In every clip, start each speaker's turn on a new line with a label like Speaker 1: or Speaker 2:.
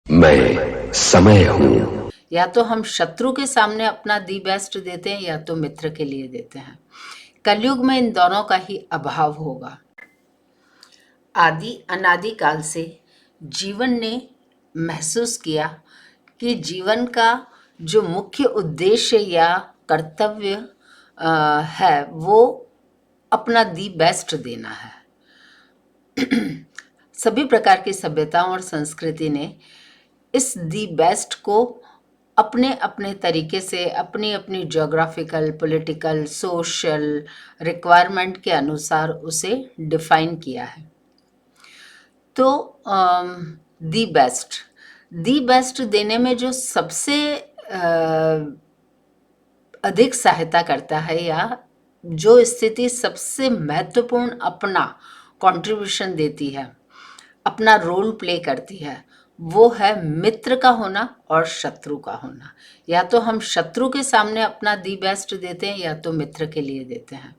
Speaker 1: मैं समय हूँ।
Speaker 2: या तो हम शत्रु के सामने अपना दी बेस्ट देते हैं या तो मित्र के लिए देते हैं। कलयुग में इन दोनों का ही अभाव होगा। आदि अनादि काल से जीवन ने महसूस किया कि जीवन का जो मुख्य उद्देश्य या कर्तव्य है वो अपना दी बेस्ट देना है। सभी प्रकार की सभ्यताओं और संस्कृति ने इस दी बेस्ट को अपने अपने तरीके से अपनी अपनी ज्योग्राफिकल, पॉलिटिकल, सोशल रिक्वायरमेंट के अनुसार उसे डिफाइन किया है। तो दी बेस्ट देने में जो सबसे अधिक सहायता करता है या जो स्थिति सबसे महत्वपूर्ण अपना कंट्रीब्यूशन देती है, अपना रोल प्ले करती है, वो है मित्र का होना और शत्रु का होना। या तो हम शत्रु के सामने अपना दी बेस्ट देते हैं या तो मित्र के लिए देते हैं।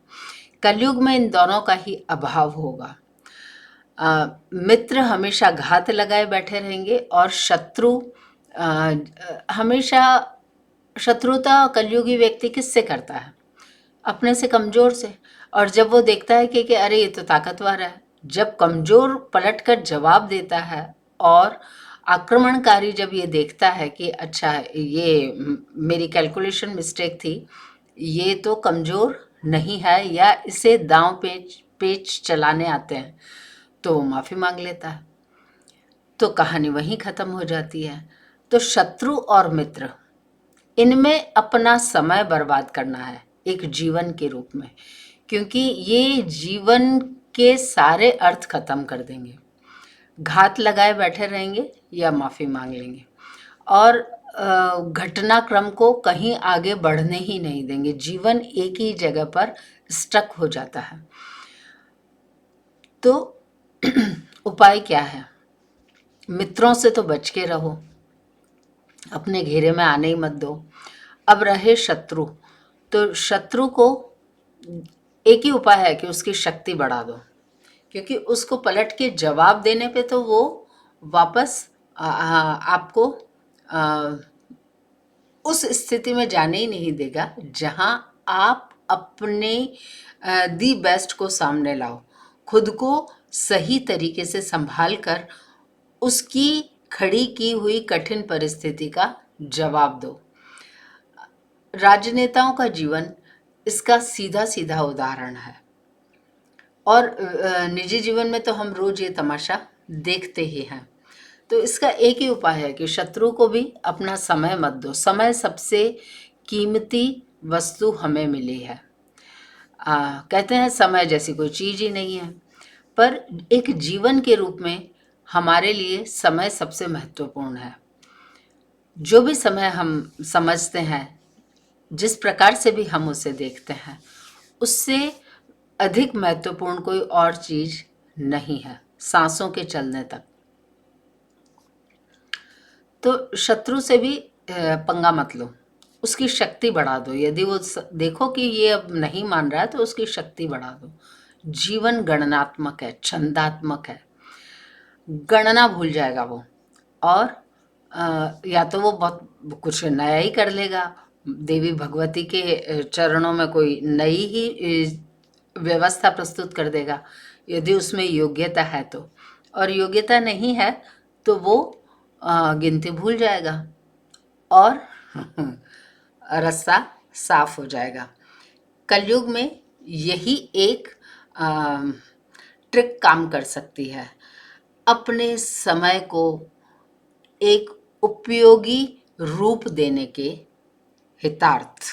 Speaker 2: कलयुग में इन दोनों का ही अभाव होगा। मित्र हमेशा घात लगाए बैठे रहेंगे और शत्रु हमेशा शत्रुता कलयुगी व्यक्ति किससे करता है? अपने से कमजोर से। और जब वो देखता है कि अरे ये तो ताकतवर है, जब कमजोर पलटकर जवाब देता है और आक्रमणकारी जब ये देखता है कि अच्छा ये मेरी कैलकुलेशन मिस्टेक थी, ये तो कमजोर नहीं है या इसे दांव पेच पेच चलाने आते हैं, तो वो माफी मांग लेता है। तो कहानी वहीं खत्म हो जाती है। तो शत्रु और मित्र, इनमें अपना समय बर्बाद करना है एक जीवन के रूप में, क्योंकि ये जीवन के सारे अर्थ खत्म कर देंगे। घात लगाए बैठे रहेंगे या माफी मांग लेंगे और घटनाक्रम को कहीं आगे बढ़ने ही नहीं देंगे। जीवन एक ही जगह पर स्टक हो जाता है। तो उपाय क्या है? मित्रों से तो बच के रहो, अपने घेरे में आने ही मत दो। अब रहे शत्रु, तो शत्रु को एक ही उपाय है कि उसकी शक्ति बढ़ा दो, क्योंकि उसको पलट के जवाब देने पे तो वो वापस आपको उस स्थिति में जाने ही नहीं देगा जहां आप अपने दी बेस्ट को सामने लाओ, खुद को सही तरीके से संभाल कर उसकी खड़ी की हुई कठिन परिस्थिति का जवाब दो। राजनेताओं का जीवन इसका सीधा सीधा उदाहरण है और निजी जीवन में तो हम रोज ये तमाशा देखते ही हैं। तो इसका एक ही उपाय है कि शत्रु को भी अपना समय मत दो। समय सबसे कीमती वस्तु हमें मिली है। कहते हैं समय जैसी कोई चीज ही नहीं है, पर एक जीवन के रूप में हमारे लिए समय सबसे महत्वपूर्ण है। जो भी समय हम समझते हैं, जिस प्रकार से भी हम उसे देखते हैं, उससे अधिक महत्वपूर्ण कोई और चीज नहीं है, सांसों के चलने तक। तो शत्रु से भी पंगा मत लो, उसकी शक्ति बढ़ा दो। यदि वो देखो कि ये अब नहीं मान रहा है तो उसकी शक्ति बढ़ा दो। जीवन गणनात्मक है, छंदात्मक है। गणना भूल जाएगा वो और या तो वो बहुत कुछ नया ही कर लेगा, देवी भगवती के चरणों में कोई नई ही व्यवस्था प्रस्तुत कर देगा, यदि उसमें योग्यता है तो। और योग्यता नहीं है तो वो गिनती भूल जाएगा और रास्ता साफ हो जाएगा। कलयुग में यही एक ट्रिक काम कर सकती है, अपने समय को एक उपयोगी रूप देने के हितार्थ।